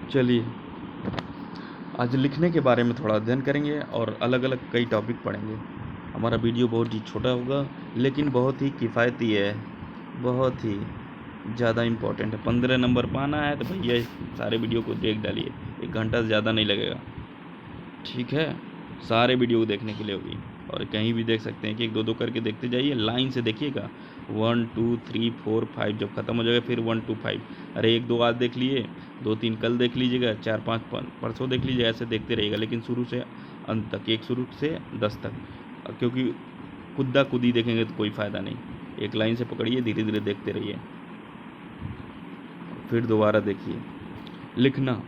चलिए, आज लिखने के बारे में थोड़ा अध्ययन करेंगे और अलग अलग कई टॉपिक पढ़ेंगे। हमारा वीडियो बहुत ही छोटा होगा लेकिन बहुत ही किफ़ायती है, बहुत ही ज़्यादा इम्पोर्टेंट है। 15 नंबर पाना है तो भैया इस सारे वीडियो को देख डालिए, 1 घंटा से ज़्यादा नहीं लगेगा, ठीक है। सारे वीडियो को देखने के लिए होगी और कहीं भी देख सकते हैं कि 1 2 2 करके देखते जाइए, लाइन से देखिएगा। 1 2 3 4 5 जब ख़त्म हो जाएगा फिर 1 2 5। अरे 1 2 आज देख लिए, 2 3 कल देख लीजिएगा, 4 5 परसों देख लीजिएगा, ऐसे देखते रहिएगा लेकिन शुरू से अंत तक, एक शुरू से 10 तक, क्योंकि कुद्दा कुदी देखेंगे तो कोई फ़ायदा नहीं। एक लाइन से पकड़िए, धीरे धीरे देखते रहिए, फिर दोबारा देखिए। लिखना।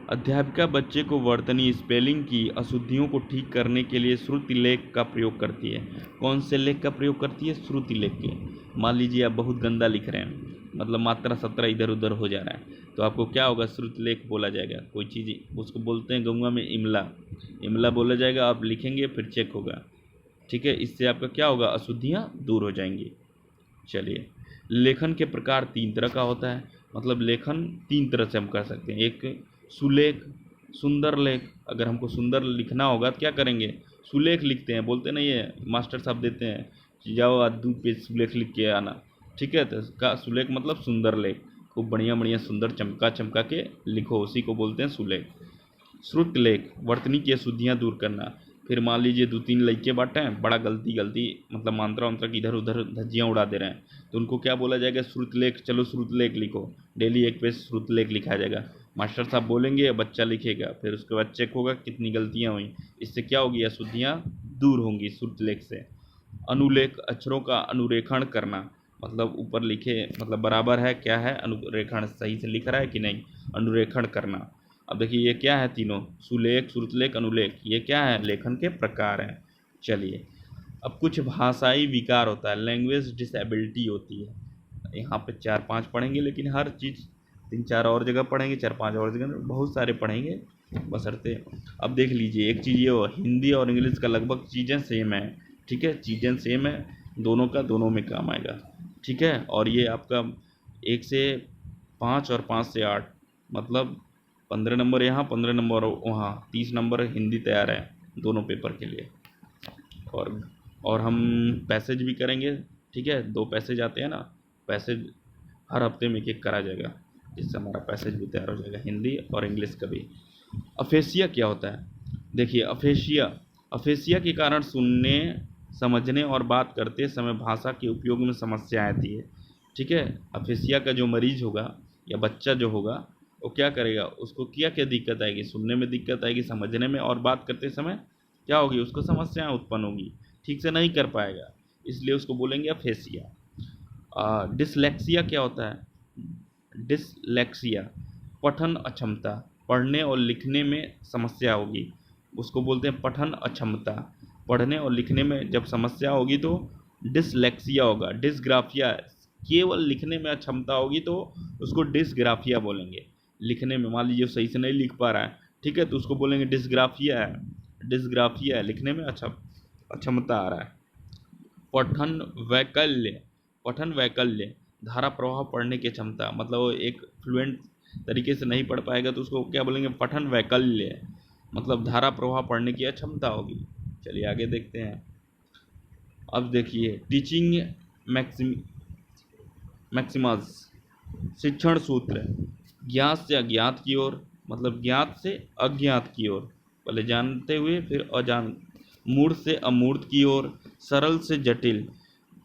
अध्यापिका बच्चे को वर्तनी स्पेलिंग की अशुद्धियों को ठीक करने के लिए श्रुति लेख का प्रयोग करती है। कौन से लेख का प्रयोग करती है? श्रुति लेख के। मान लीजिए आप बहुत गंदा लिख रहे हैं, मतलब मात्रा सत्रा इधर उधर हो जा रहा है, तो आपको क्या होगा? श्रुति लेख बोला जाएगा। कोई चीज़ उसको बोलते हैं गंगा में इमला, इमला बोला जाएगा। आप लिखेंगे फिर चेक होगा, ठीक है। इससे आपका क्या होगा? अशुद्धियाँ दूर हो जाएंगी। चलिए, लेखन के प्रकार 3 तरह का होता है, मतलब लेखन 3 तरह से हम कर सकते हैं। एक सुलेख, सुंदर लेख। अगर हमको सुंदर लिखना होगा तो क्या करेंगे? सुलेख लिखते हैं, बोलते नहीं है मास्टर साहब देते हैं कि जाओ आज 2 पेज सुलेख लिख के आना, ठीक है। तो का सुलेख मतलब सुंदर लेख, खूब बढ़िया बढ़िया सुंदर चमका चमका के लिखो, उसी को बोलते हैं सुलेख। श्रुत लेख, वर्तनी की अशुद्धियाँ दूर करना। फिर मान लीजिए 2 3 लड़के बाटे हैं, बड़ा गलती मतलब मात्रा वात्रा की इधर उधर धज्जियाँ उड़ा दे रहे हैं, तो उनको क्या बोला जाएगा? श्रुत लेख। चलो श्रुत लेख लिखो, डेली 1 पेज श्रुत लेख लिखा जाएगा। मास्टर साहब बोलेंगे, बच्चा लिखेगा, फिर उसके बाद चेक होगा कितनी गलतियाँ हुई। इससे क्या होगी? अशुद्धियाँ दूर होंगी श्रुत लेख से। अनुलेख, अक्षरों का अनुरेखण करना, मतलब ऊपर लिखे, मतलब बराबर है क्या है, अनुरेखण सही से लिख रहा है कि नहीं, अनुरेखण करना। अब देखिए ये क्या है? तीनों, सुलेख, श्रुतलेख, अनुलेख, ये क्या है? लेखन के प्रकार हैं। चलिए, अब कुछ भाषाई विकार होता है, लैंग्वेज डिसेबिलिटी होती है। यहाँ पे 4 5 पढ़ेंगे, लेकिन हर चीज़ 3 4 और जगह पढ़ेंगे, 4 5 और जगह, बहुत सारे पढ़ेंगे बशर्ते। अब देख लीजिए, एक चीज़ ये हो, हिंदी और इंग्लिश का लगभग चीज़ें सेम है, ठीक है, चीज़ें सेम है, दोनों का दोनों में काम आएगा, ठीक है। और ये आपका 1 से 5 और 5 से 8, मतलब 15 नंबर यहाँ, 15 नंबर वहाँ, 30 नंबर हिंदी तैयार है दोनों पेपर के लिए। और हम पैसेज भी करेंगे, ठीक है। 2 पैसेज आते हैं ना, पैसेज हर हफ्ते में 1 करा जाएगा, जिससे हमारा पैसेज भी तैयार हो जाएगा, हिंदी और इंग्लिश का भी। अफेसिया क्या होता है? देखिए, अफेसिया के कारण सुनने, समझने और बात करते समय भाषा के उपयोग में समस्या आती है, ठीक है। अफेसिया का जो मरीज होगा या बच्चा जो होगा, वो क्या करेगा? उसको क्या क्या दिक्कत आएगी? सुनने में दिक्कत आएगी, समझने में, और बात करते समय क्या होगी? उसको समस्याएं उत्पन्न होगी, ठीक से नहीं कर पाएगा, इसलिए उसको बोलेंगे अफेसिया। डिसलेक्सिया क्या होता है? डिसलेक्सिया, पठन अक्षमता, पढ़ने और लिखने में समस्या होगी, उसको बोलते हैं पठन अक्षमता। पढ़ने और लिखने में जब समस्या होगी तो डिसलेक्सिया होगा। डिसग्राफिया, केवल लिखने में अक्षमता होगी तो उसको डिसग्राफिया बोलेंगे। लिखने में मान लीजिए सही से नहीं लिख पा रहा है, ठीक है, तो उसको बोलेंगे डिसग्राफिया है, डिसग्राफिया है, लिखने में अक्षमता आ रहा है। पठन वैकल्य, पठन वैकल्य, धारा प्रवाह पढ़ने की क्षमता, मतलब वो एक फ्लुएंट तरीके से नहीं पढ़ पाएगा तो उसको क्या बोलेंगे? पठन वैकल्य, मतलब धारा प्रवाह पढ़ने की अक्षमता होगी। चलिए आगे देखते हैं। अब देखिए, टीचिंग मैक्सिमस, शिक्षण सूत्र, ज्ञात से अज्ञात की ओर, मतलब ज्ञात से अज्ञात की ओर, पहले जानते हुए फिर अजान, मूर्त से अमूर्त की ओर, सरल से जटिल,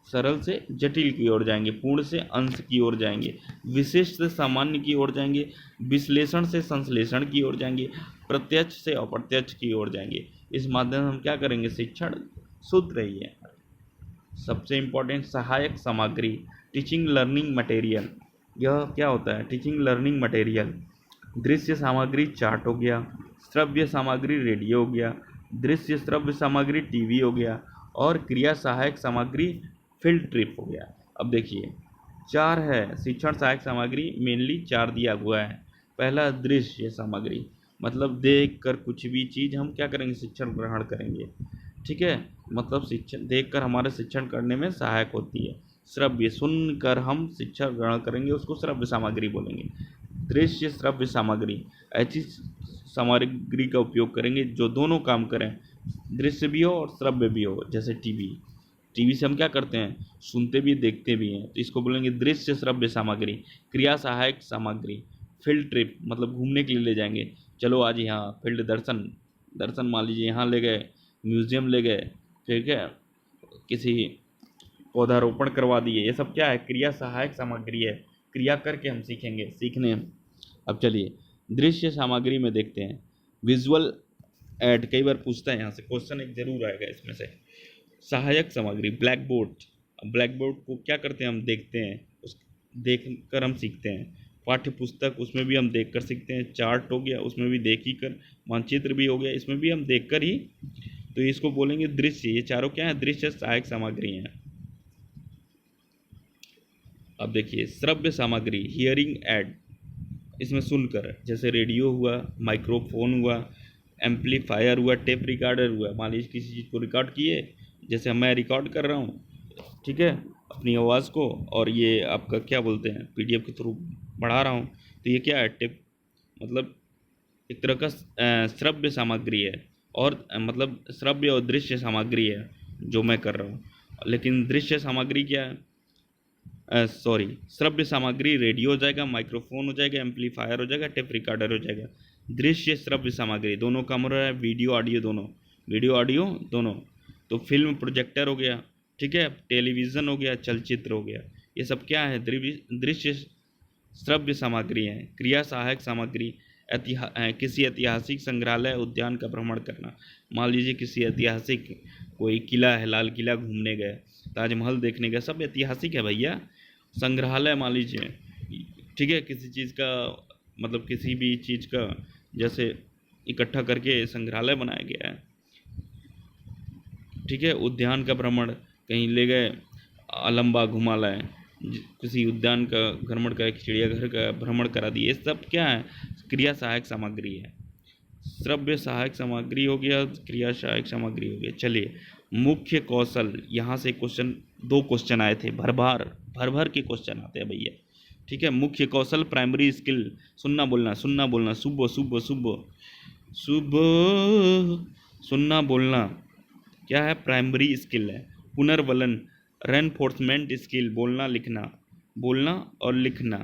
सरल से जटिल की ओर जाएंगे, पूर्ण से अंश की ओर जाएंगे, विशेष से सामान्य की ओर जाएंगे, विश्लेषण से संश्लेषण की ओर जाएंगे, प्रत्यक्ष से अप्रत्यक्ष की ओर जाएंगे। इस माध्यम से हम क्या करेंगे? शिक्षण सूत्र ही है। सबसे इम्पोर्टेंट, सहायक सामग्री, टीचिंग लर्निंग मटेरियल। यह क्या होता है? Teaching learning material. दृश्य सामग्री चार्ट हो गया, श्रव्य सामग्री रेडियो हो गया, दृश्य श्रव्य सामग्री टीवी हो गया, और क्रिया सहायक सामग्री फील्ड ट्रिप हो गया। अब देखिए 4 है शिक्षण सहायक सामग्री, मेनली 4 दिया हुआ है। पहला दृश्य सामग्री, मतलब देख कर कुछ भी चीज़ हम क्या करेंगे? शिक्षण ग्रहण करेंगे, ठीक है, मतलब शिक्षण देखकर हमारे शिक्षण करने में सहायक होती है। श्रव्य, सुनकर हम शिक्षा ग्रहण करेंगे, उसको श्रव्य सामग्री बोलेंगे। दृश्य श्रव्य सामग्री, ऐसी सामग्री का उपयोग करेंगे जो दोनों काम करें, दृश्य भी हो और श्रव्य भी हो। जैसे टीवी, टीवी से हम क्या करते हैं, सुनते भी देखते भी हैं, तो इसको बोलेंगे दृश्य श्रव्य सामग्री। क्रिया सहायक सामग्री, फील्ड ट्रिप मतलब घूमने के लिए ले जाएंगे, चलो आज यहाँ फील्ड दर्शन, दर्शन मान लीजिए यहाँ ले गए, म्यूजियम ले गए, ठीक है, किसी पौधारोपण करवा दिए, ये सब क्या है, क्रिया सहायक सामग्री है, क्रिया करके हम सीखेंगे, सीखने। अब चलिए दृश्य सामग्री में देखते हैं, विजुअल एड, कई बार पूछता है यहाँ से क्वेश्चन, एक जरूर आएगा इसमें से। सहायक सामग्री, ब्लैक बोर्ड, ब्लैक बोर्ड को क्या करते हैं, हम देखते हैं, उस देख कर हम सीखते हैं। पाठ्य पुस्तक, उसमें भी हम देख कर सीखते हैं। चार्ट हो गया, उसमें भी देख ही कर। मानचित्र भी हो गया, इसमें भी हम देख कर ही, तो इसको बोलेंगे दृश्य। ये चारों क्या है, दृश्य सहायक सामग्री हैं। अब देखिए श्रव्य सामग्री, हियरिंग एड, इसमें सुनकर, जैसे रेडियो हुआ, माइक्रोफोन हुआ, एम्पलीफायर हुआ, टेप रिकॉर्डर हुआ। मान लीजिए किसी चीज़ को रिकॉर्ड किए, जैसे मैं रिकॉर्ड कर रहा हूँ, ठीक है, अपनी आवाज़ को, और ये आपका क्या बोलते हैं, पीडीएफ के थ्रू बढ़ा रहा हूँ, तो ये क्या है, टेप, मतलब एक तरह का श्रव्य सामग्री है, और मतलब श्रव्य और दृश्य सामग्री है जो मैं कर रहा हूँ। लेकिन दृश्य सामग्री क्या है, श्रव्य सामग्री रेडियो हो जाएगा, माइक्रोफोन हो जाएगा, एम्पलीफायर हो जाएगा, टेप रिकॉर्डर हो जाएगा। दृश्य श्रव्य सामग्री दोनों काम हो रहा है, वीडियो ऑडियो दोनों, वीडियो ऑडियो दोनों। तो फिल्म प्रोजेक्टर हो गया, ठीक है, टेलीविज़न हो गया, चलचित्र हो गया, ये सब क्या है, दृश्य श्रव्य सामग्री है। क्रिया सहायक सामग्री, किसी ऐतिहासिक संग्रहालय उद्यान का भ्रमण करना। मान लीजिए किसी ऐतिहासिक कोई किला है, लाल किला घूमने गए, ताजमहल देखने गए, सब ऐतिहासिक है भैया। संग्रहालय मान लीजिए, ठीक है, किसी चीज़ का, मतलब किसी भी चीज़ का जैसे इकट्ठा करके संग्रहालय बनाया गया है, ठीक है। उद्यान का भ्रमण, कहीं ले गए, आलमबाग घुमा लाए, किसी उद्यान का भ्रमण का, चिड़ियाघर का भ्रमण करा दिए, ये सब क्या है, क्रिया सहायक सामग्री है। श्रव्य सहायक सामग्री हो गया, क्रिया सहायक सामग्री हो गया। चलिए मुख्य कौशल, यहाँ से क्वेश्चन, 2 क्वेश्चन आए थे, भर भर के क्वेश्चन आते हैं भैया, ठीक है। मुख्य कौशल, प्राइमरी स्किल, सुनना बोलना, सुनना बोलना, सुबह सुबह सुबह सुबह, सुनना बोलना क्या है, प्राइमरी स्किल है। पुनर्वलन, रेनफोर्समेंट स्किल, बोलना लिखना, बोलना और लिखना,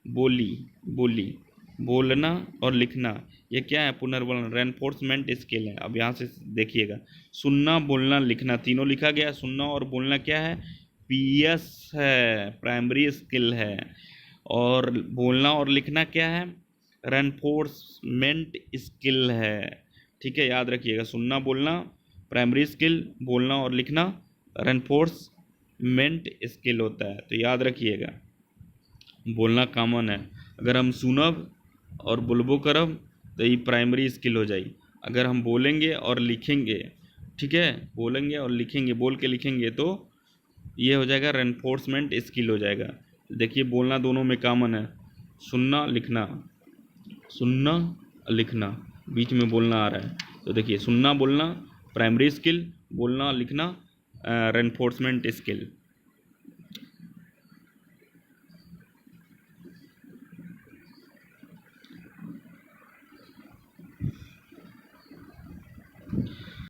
बोली बोली, बोलना और लिखना, ये क्या है, पुनर्वलन, रेनफोर्समेंट स्किल है। अब यहाँ से देखिएगा, सुनना बोलना लिखना तीनों लिखा गया, सुनना और बोलना क्या है, पीएस है, प्राइमरी स्किल है, और बोलना और लिखना क्या है, रेनफोर्समेंट स्किल है, ठीक है, याद रखिएगा। सुनना बोलना प्राइमरी स्किल, बोलना और लिखना रेनफोर्समेंट स्किल होता है, तो याद रखिएगा। बोलना कॉमन है, अगर हम सुनब और बोलबो करब तो ये प्राइमरी स्किल हो जाए। अगर हम बोलेंगे और लिखेंगे, ठीक है, बोलेंगे और लिखेंगे, बोल के लिखेंगे, तो ये हो जाएगा रेनफोर्समेंट स्किल हो जाएगा। देखिए बोलना दोनों में कॉमन है, सुनना लिखना, सुनना लिखना, बीच में बोलना आ रहा है, तो देखिए सुनना बोलना प्राइमरी स्किल, बोलना लिखना रेनफोर्समेंट स्किल।